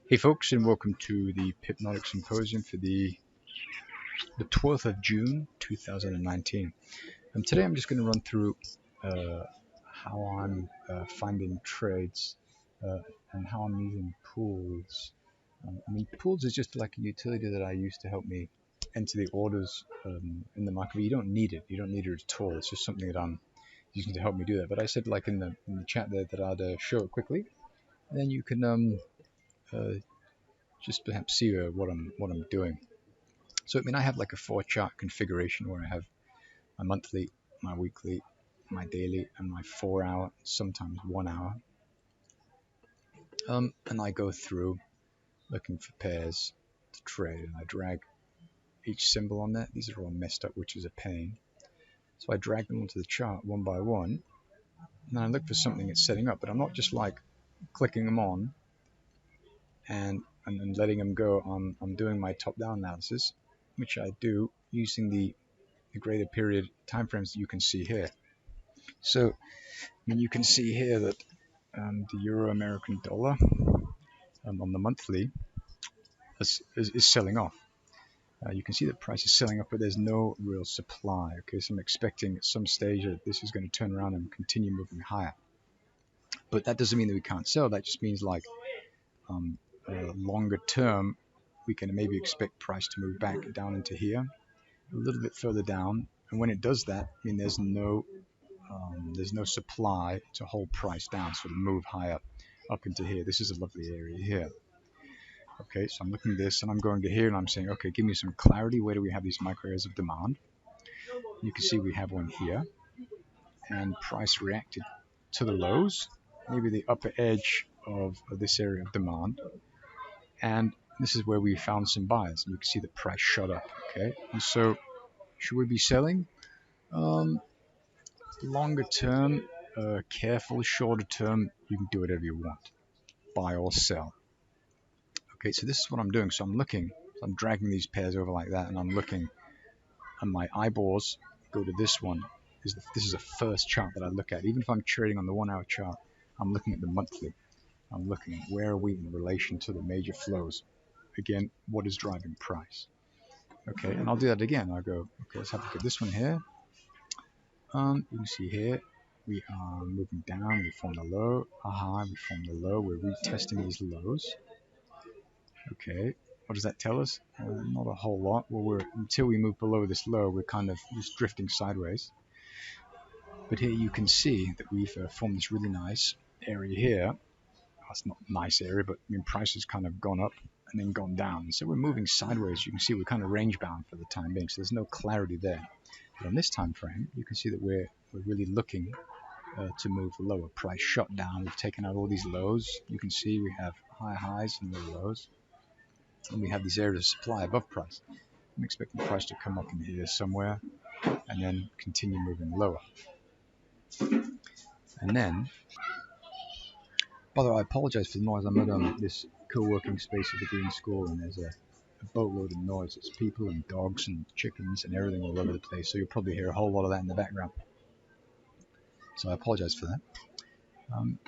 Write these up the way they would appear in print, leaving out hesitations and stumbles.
Hey folks, and welcome to the Pipnotic Symposium for the 12th of June 2019. Today I'm just going to run through how I'm finding trades and how I'm using pools. Pools is just like a utility that I use to help me enter the orders in the market. But you don't need it. You don't need it at all. It's just something that I'm using to help me do that. But I said, like in the chat there, that I'd show it quickly, and then you can uh, just perhaps see what I'm doing. So I have like a 4 chart configuration where I have my monthly, my weekly, my daily, and my 4 hour, sometimes 1 hour. And I go through looking for pairs to trade, and I drag each symbol on there. These are all messed up, which is a pain. So I drag them onto the chart one by one, and then I look for something that's setting up. But I'm not just like clicking them on and letting them go. I'm doing my top-down analysis, which I do using the greater period timeframes that you can see here. So you can see here that the Euro American dollar on the monthly is selling off. You can see the price is selling up, but there's no real supply. Okay, so I'm expecting at some stage that this is going to turn around and continue moving higher. But that doesn't mean that we can't sell. That just means like longer term, we can maybe expect price to move back down into here, a little bit further down. And when it does that, there's no supply to hold price down, so to move higher up into here. This is a lovely area here. Okay, so I'm looking at this and I'm going to here and I'm saying, okay, give me some clarity. Where do we have these micro areas of demand? You can see we have one here, and price reacted to the lows, maybe the upper edge of this area of demand, and this is where we found some buyers. And you can see the price shot up. Okay, and so should we be selling? Longer term, careful. Shorter term, you can do whatever you want, buy or sell. Okay, so this is what I'm doing. So I'm dragging these pairs over like that, and I'm looking, and my eyeballs go to this one. This is a first chart that I look at. Even if I'm trading on the 1 hour chart, I'm looking at the monthly. I'm looking at where are we in relation to the major flows. Again, what is driving price? Okay, and I'll do that again. I'll go, okay, let's have a look at this one here. You can see here, we are moving down, we formed a low, we formed a low, we're retesting these lows. Okay, what does that tell us? Not a whole lot. Well, until we move below this low, we're kind of just drifting sideways. But here you can see that we've formed this really nice area here. It's not a nice area, but price has kind of gone up and then gone down. So we're moving sideways. You can see we're kind of range bound for the time being, so there's no clarity there. But on this time frame, you can see that we're really looking to move lower. Price shot down. We've taken out all these lows. You can see we have high highs and low lows, and we have these areas of supply above price. I'm expecting the price to come up in here somewhere and then continue moving lower. And then, by the way, I apologize for the noise. I'm at this co-working space at the Green School, and there's a boatload of noise. It's people and dogs and chickens and everything all over the place, so you'll probably hear a whole lot of that in the background. So I apologize for that.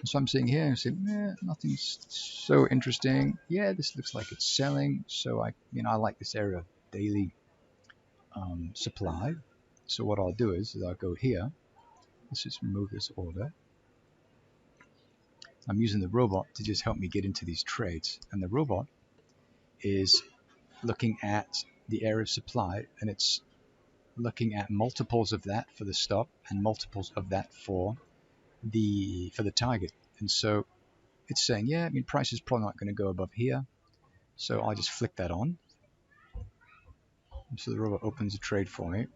So I'm sitting here and saying, nothing's so interesting. Yeah, this looks like it's selling. So I like this area of daily supply. So what I'll do is I'll go here. Let's just remove this order. I'm using the robot to just help me get into these trades, and the robot is looking at the area of supply, and it's looking at multiples of that for the stop and multiples of that for the target. And so it's saying, price is probably not going to go above here, so I'll just flick that on. So the robot opens a trade for me.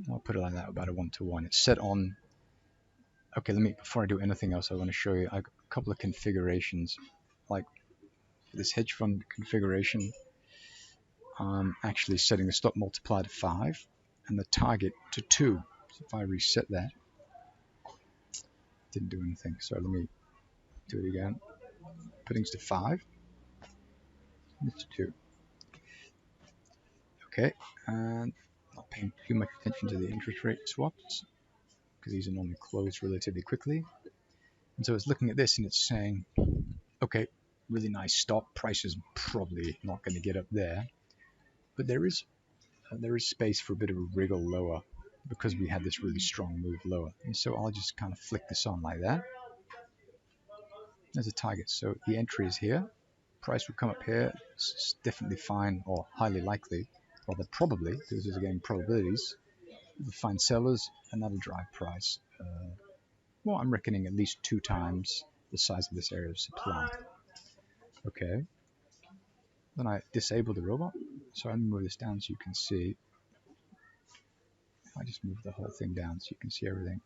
I'll put it like that, about a 1-to-1. It's set on. Okay, before I do anything else, I want to show you a couple of configurations. Like this hedge fund configuration, I'm actually setting the stop multiplier to 5 and the target to 2. So if I reset that, didn't do anything. So let me do it again. Puttings to 5, and it's to 2. Okay, and not paying too much attention to the interest rate swaps because these are normally closed relatively quickly. And so it's looking at this and it's saying, Okay, really nice stop. Price is probably not going to get up there, but there is space for a bit of a wriggle lower because we had this really strong move lower. And so I'll just kind of flick this on like that. There's a target. So the entry is here. Price will come up here. It's definitely fine, or highly likely, rather probably, because this is again probabilities. We'll find sellers, and that'll drive price. Well, I'm reckoning at least 2 times the size of this area of supply. Okay. Then I disable the robot. So I move this down so you can see. I just move the whole thing down so you can see everything.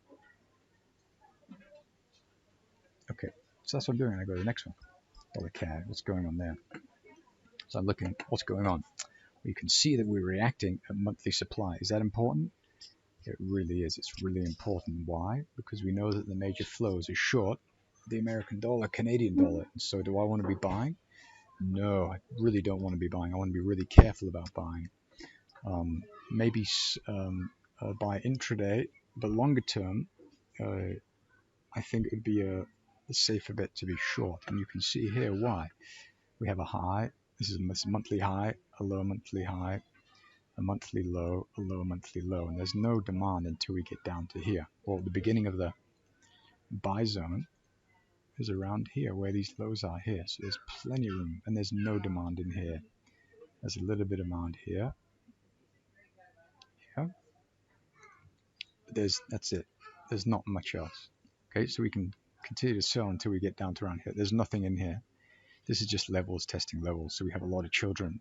Okay, so that's what I'm doing, and I go to the next one. Dollar CAD, what's going on there? So I'm looking, what's going on? Well, you can see that we're reacting at monthly supply. Is that important? It really is. It's really important. Why? Because we know that the major flows are short the American dollar, Canadian dollar. And so do I want to be buying? No, I really don't want to be buying. I want to be really careful about buying. Maybe buy intraday, but longer term, I think it would be a safer bet to be short. And you can see here why. We have a high. This is a monthly high, a low monthly high, a monthly low, a low monthly low. And there's no demand until we get down to here. Well, the beginning of the buy zone is around here where these lows are here. So there's plenty of room, and there's no demand in here. There's a little bit of demand here. Yeah. But that's it. There's not much else. Okay, so we can continue to sell until we get down to around here. There's nothing in here. This is just levels, testing levels. So we have a lot of children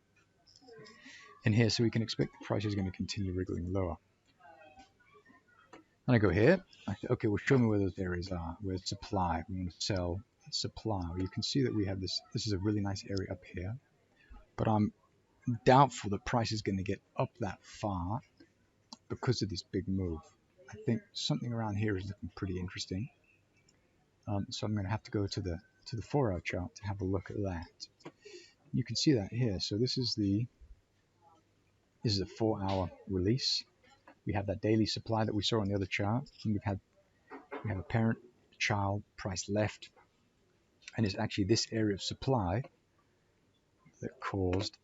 in here, so we can expect the price is going to continue wriggling lower. And I go here. I say, okay, well, show me where those areas are. Where's supply? We want to sell supply. Well, you can see that we have this. This is a really nice area up here, but I'm doubtful that price is going to get up that far because of this big move. I think something around here is looking pretty interesting. So I'm going to have to go to the 4-hour chart to have a look at that. You can see that here. So this is a 4-hour release. We have that daily supply that we saw on the other chart, and we have a parent, child, price left, and it's actually this area of supply that caused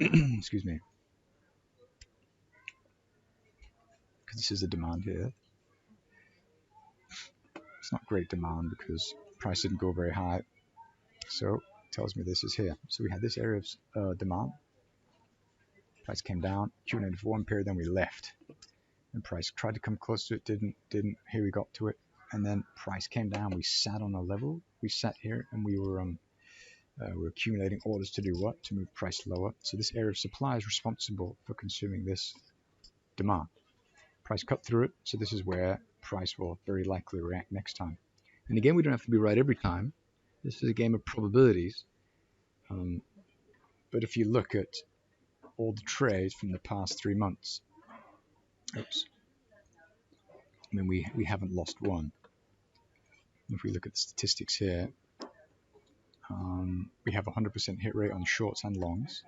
excuse me, because this is the demand here. It's not great demand because price didn't go very high, so it tells me this is here. So we had this area of demand. Price came down, accumulated for one period, then we left. And price tried to come close to it, didn't. Here we got to it, and then price came down. We sat on a level. We sat here, and we were accumulating orders to do what? To move price lower. So this area of supply is responsible for consuming this demand. Price cut through it, so this is where price will very likely react next time. And again, we don't have to be right every time. This is a game of probabilities. But if you look at all the trades from the past 3 months, oops, I mean, we haven't lost one. If we look at the statistics here, we have a 100% hit rate on shorts and longs,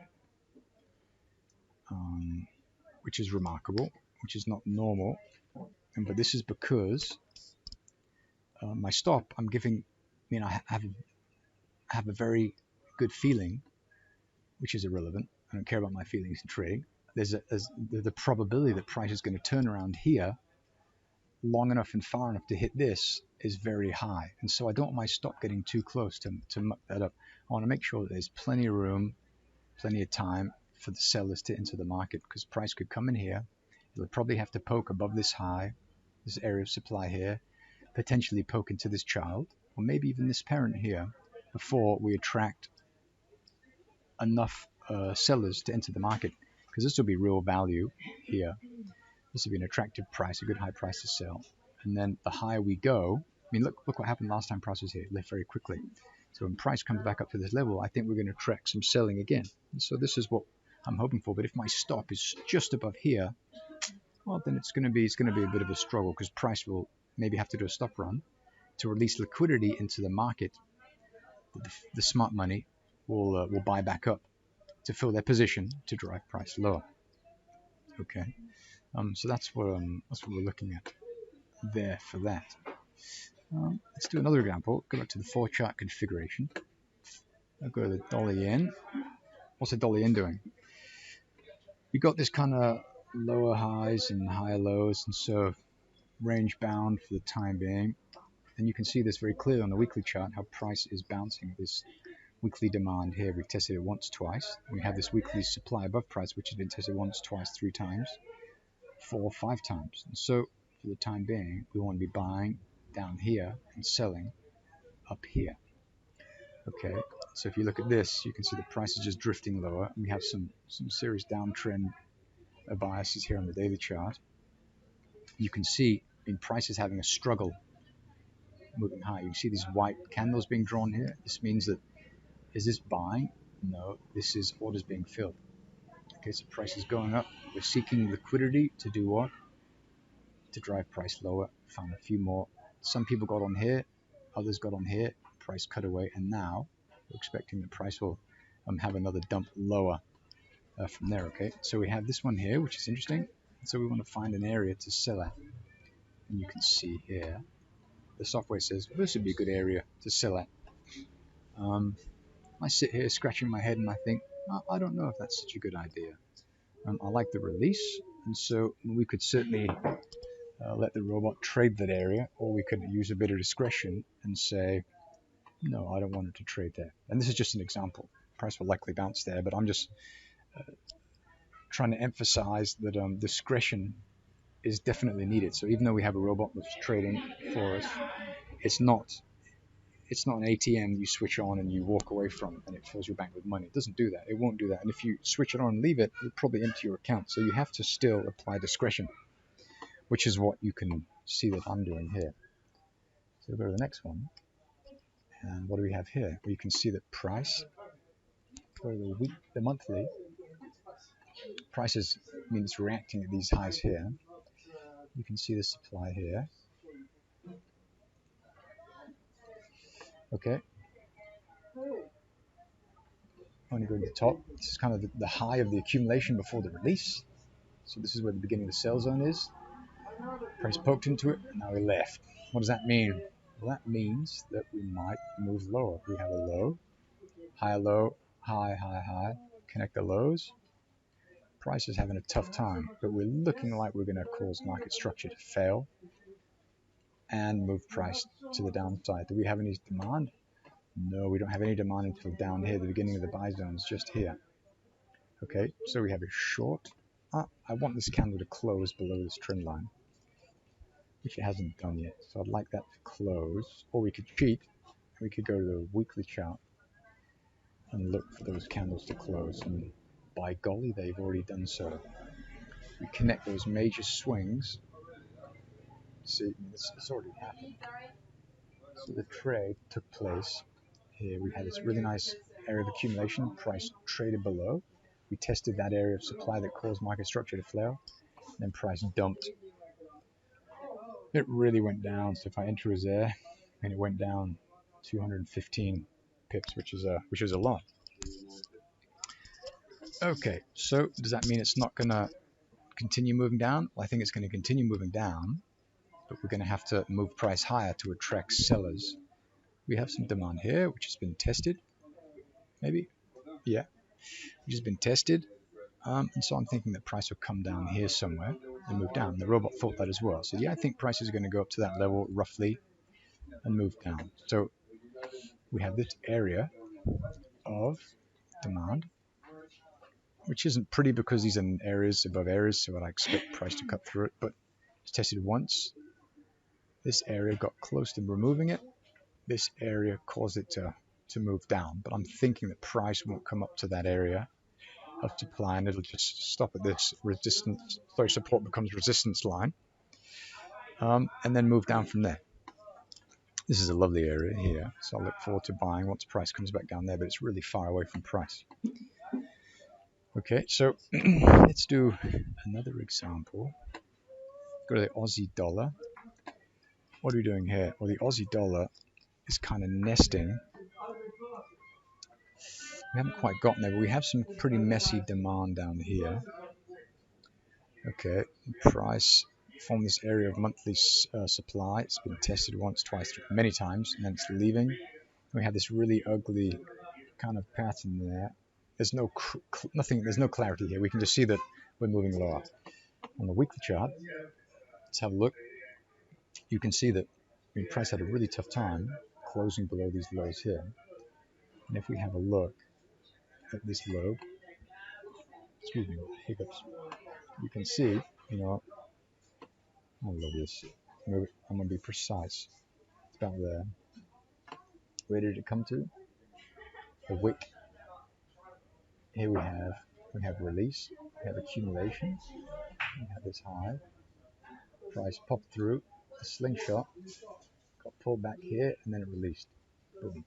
which is remarkable, which is not normal. But this is because my stop, I'm giving, I have a very good feeling, which is irrelevant. I don't care about my feelings in trading. There's the probability that price is going to turn around here long enough and far enough to hit this is very high. And so I don't want my stop getting too close to muck that up. I want to make sure that there's plenty of room, plenty of time for the sellers to enter the market, because price could come in here. It'll probably have to poke above this high, this area of supply here, potentially poke into this child, or maybe even this parent here, before we attract enough sellers to enter the market, because this will be real value here. This will be an attractive price, a good high price to sell. And then the higher we go, look what happened last time price was here. It left very quickly. So when price comes back up to this level, I think we're going to attract some selling again. And so this is what I'm hoping for. But if my stop is just above here, well, then it's going to be a bit of a struggle, because price will maybe have to do a stop run to release liquidity into the market. The smart money will buy back up to fill their position to drive price lower. Okay, so that's what we're looking at there for that. Let's do another example. Go back to the 4-chart configuration. I'll go to the dollar yen. What's the dollar yen doing? We got this kind of lower highs and higher lows, and so range bound for the time being. And you can see this very clearly on the weekly chart, how price is bouncing this weekly demand here. We've tested it once, twice. We have this weekly supply above price, which has been tested once, twice, 3 times, 4, 5 times. And so for the time being, we want to be buying down here and selling up here. Okay, so if you look at this, you can see the price is just drifting lower. We have some serious downtrend biases here on the daily chart. You can see price is having a struggle moving high. You can see these white candles being drawn here. This means that, is this buying? No, this is orders being filled. Okay, so price is going up. We're seeking liquidity to do what? To drive price lower. Found a few more. Some people got on here, others got on here. Price cut away, and now we're expecting the price will have another dump lower from there. Okay, so we have this one here, which is interesting. So we want to find an area to sell at, and you can see here the software says this would be a good area to sell at. I sit here scratching my head and I think, I don't know if that's such a good idea. I like the release, and so we could certainly let the robot trade that area, or we could use a bit of discretion and say, no, I don't want it to trade there. And this is just an example. Price will likely bounce there, but I'm just trying to emphasize that discretion is definitely needed. So even though we have a robot that's trading for us, it's not an ATM you switch on and you walk away from and it fills your bank with money. It doesn't do that. It won't do that. And if you switch it on and leave it, it'll probably empty your account. So you have to still apply discretion, which is what you can see that I'm doing here. So we'll go to the next one. And what do we have here? Well, you can see that price for the monthly prices means reacting at these highs here. You can see the supply here. Okay. Only go to the top. This is kind of the high of the accumulation before the release. So this is where the beginning of the sell zone is. Price poked into it, and now we left. What does that mean? Well, that means that we might move lower. We have a low, low, high, high, high. Connect the lows. Price is having a tough time, but we're looking like we're going to cause market structure to fail and move price to the downside. Do we have any demand? No, we don't have any demand until down here. The beginning of the buy zone is just here. Okay, so we have a short. I want this candle to close below this trend line, which it hasn't done yet. So I'd like that to close, or we could cheat. We could go to the weekly chart and look for those candles to close. And by golly, they've already done so. We connect those major swings. See, this has already happened. So the trade took place here. We had this really nice area of accumulation. Price traded below. We tested that area of supply that caused market structure to flare. Then price dumped. It really went down. So if I enter as there, and it went down 215 pips, which is a lot. Okay, so does that mean it's not going to continue moving down? Well, I think it's going to continue moving down, but we're going to have to move price higher to attract sellers. We have some demand here, which has been tested. Maybe, yeah, which has been tested. And so I'm thinking that price will come down here somewhere and move down. The robot thought that as well. So yeah, I think price is going to go up to that level roughly and move down. So we have this area of demand, which isn't pretty because these are areas above areas, so I expect price to cut through it, but it's tested once. This area got close to removing it. This area caused it to move down, but I'm thinking that price won't come up to that area of supply, and it'll just stop at this resistance. Sorry, support becomes resistance line, and then move down from there. This is a lovely area here, so I'll look forward to buying once price comes back down there, but it's really far away from price. Okay, so let's do another example. Go to the Aussie dollar. What are we doing here? Well, the Aussie dollar is kind of nesting. We haven't quite gotten there, but we have some pretty messy demand down here. Okay, price formed this area of monthly supply. It's been tested once, twice, many times, and then it's leaving. We have this really ugly kind of pattern there. There's no nothing. There's no clarity here. We can just see that we're moving lower. On the weekly chart, let's have a look. You can see that price had a really tough time closing below these lows here. And if we have a look at this low, excuse me, hiccups, you can see, I love this. I'm going to be precise. It's about there. Where did it come to? A wick. Here we have release, we have accumulation, we have this high. Price popped through, a slingshot, got pulled back here, and then it released. Boom.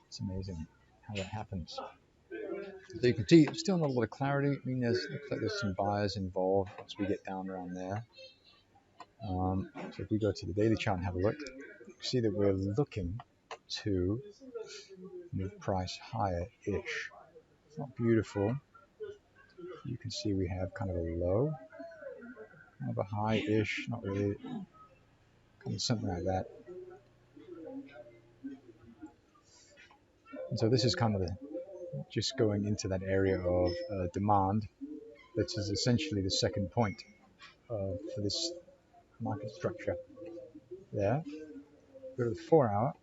It's amazing how that happens. So you can see still not a lot of clarity. Looks like there's some buyers involved once we get down around there. So if we go to the daily chart and have a look, you see that we're looking to move price higher-ish. It's not beautiful. You can see we have kind of a low, kind of a high-ish, not really, kind of something like that. And so this is kind of just going into that area of demand. This is essentially the second point for this market structure. There. Go to the 4 hour.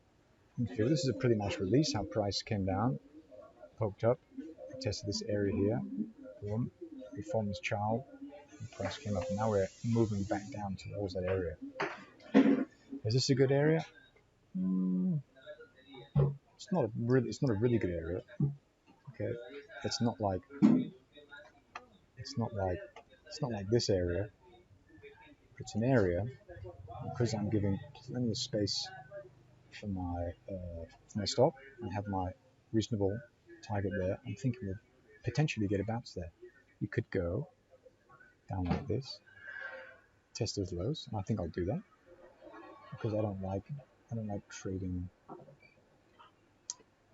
This is a pretty nice release. How price came down, poked up, tested this area here. Boom. We formed this channel. Price came up, and now we're moving back down towards that area. Is this a good area? It's not a really good area. Okay, it's not like this area. It's an area because I'm giving plenty of space for my stop and have my reasonable target there. I'm thinking we'll potentially get a bounce there. You could go down like this, test those lows, and I think I'll do that because I don't like trading.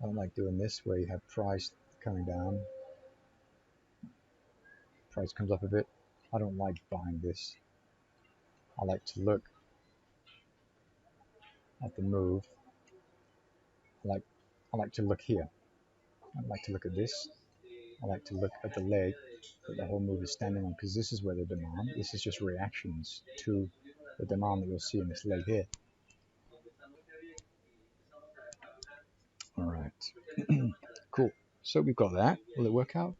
I don't like doing this where you have price coming down, price comes up a bit. I don't like buying this. I like to look at the move. I like to look here. I like to look at this. I like to look at the leg that the whole move is standing on, because this is where the demand. This is just reactions to the demand that you'll see in this leg here. All right. Cool. So we've got that. Will it work out?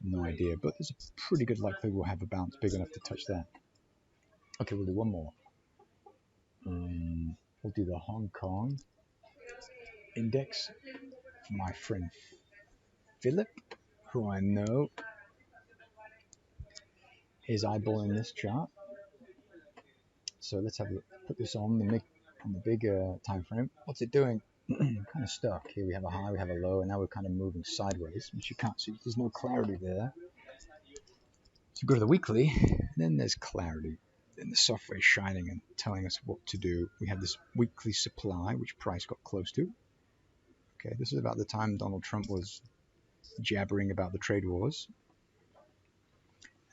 No idea, but there's a pretty good likelihood we'll have a bounce big enough to touch that. Okay, we'll do one more. We'll do the Hong Kong index. My friend Philip, who I know is eyeballing this chart. So let's have a look. Put this on the big time frame. What's it doing? Kind of stuck. Here we have a high, we have a low, and now we're kind of moving sideways, which you can't see. There's no clarity there. So go to the weekly, then there's clarity. Then the software is shining and telling us what to do. We have this weekly supply, which price got close to. Okay, this is about the time Donald Trump was jabbering about the trade wars.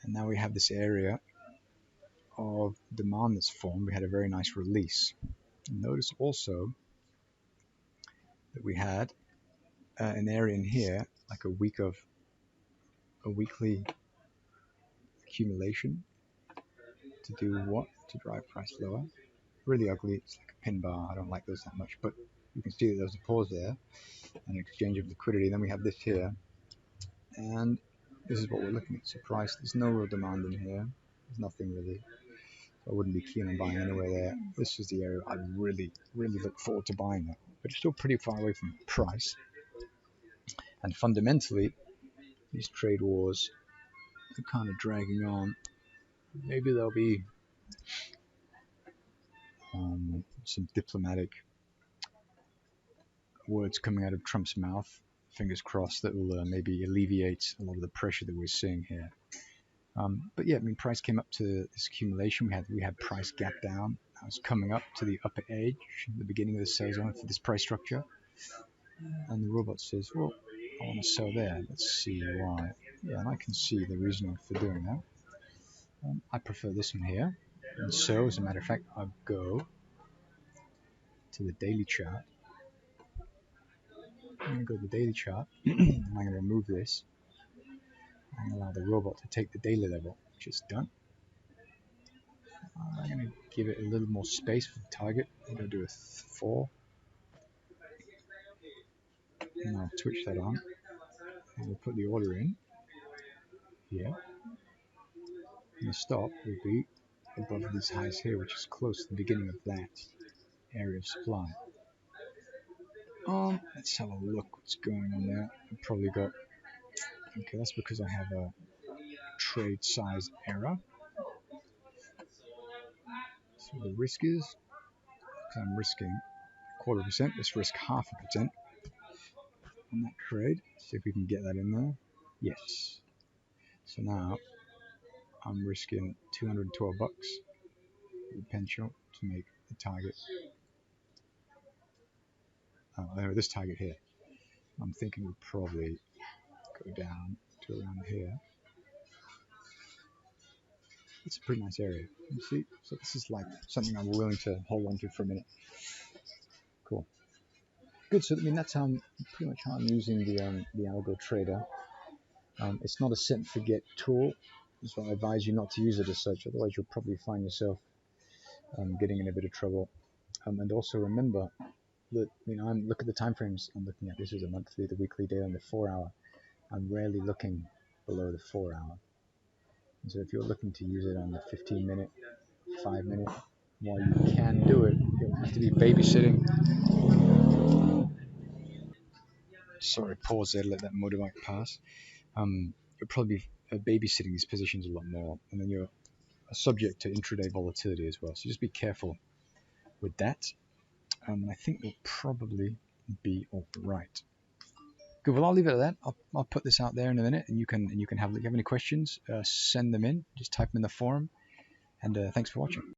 And now we have this area of demand that's formed. We had a very nice release. Notice also that we had an area in here, like a weekly accumulation to do what? To drive price lower. Really ugly. It's like a pin bar. I don't like those that much, but you can see that there's a pause there, an exchange of liquidity. Then we have this here, and this is what we're looking at. So price, there's no real demand in here. There's nothing really. I wouldn't be keen on buying anywhere there. This is the area I really look forward to buying at, but it's still pretty far away from price. And fundamentally, these trade wars are kind of dragging on. Maybe there'll be some diplomatic words coming out of Trump's mouth, fingers crossed, that will maybe alleviate a lot of the pressure that we're seeing here. But yeah, price came up to this accumulation. We had price gap down. I was coming up to the upper edge, the beginning of the sell zone for this price structure. And the robot says, well, I want to sell there. Let's see why. Yeah, and I can see the reasoning for doing that. I prefer this one here. And so, as a matter of fact, I'll go to the daily chart. I'm going to go to the daily chart, and I'm going to remove this, and allow the robot to take the daily level, which is done. I'm going to give it a little more space for the target. I'm going to do a 4, and I'll switch that on, and we'll put the order in here, and the stop will be above these highs here, which is close to the beginning of that area of supply. Let's have a look what's going on there. I've probably got, okay, that's because I have a trade size error. So the risk is, because I'm risking 1/4%, let's risk 0.5% on that trade. See if we can get that in there. Yes. So now I'm risking 212 bucks with the potential to make the target. Oh, this target here. I'm thinking we'll probably go down to around here. It's a pretty nice area. You see? So this is like something I'm willing to hold on to for a minute. Cool. Good. So I mean that's pretty much how I'm using the algo trader. It's not a set and forget tool, so I advise you not to use it as such. Otherwise, you'll probably find yourself getting in a bit of trouble. And also remember that look at the time frames I'm looking at. This is a monthly, the weekly, daily, and the 4-hour. I'm rarely looking below the 4-hour. And so if you're looking to use it on the 15-minute, 5-minute, while you can do it, you'll have to be babysitting. Sorry, pause there to let that motorbike pass. You'll probably be babysitting these positions a lot more, and then you're subject to intraday volatility as well. So just be careful with that. And I think we'll probably be all right. Good. Well, I'll leave it at that. I'll put this out there in a minute, and you can have. If you have any questions, send them in. Just type them in the forum. And thanks for watching.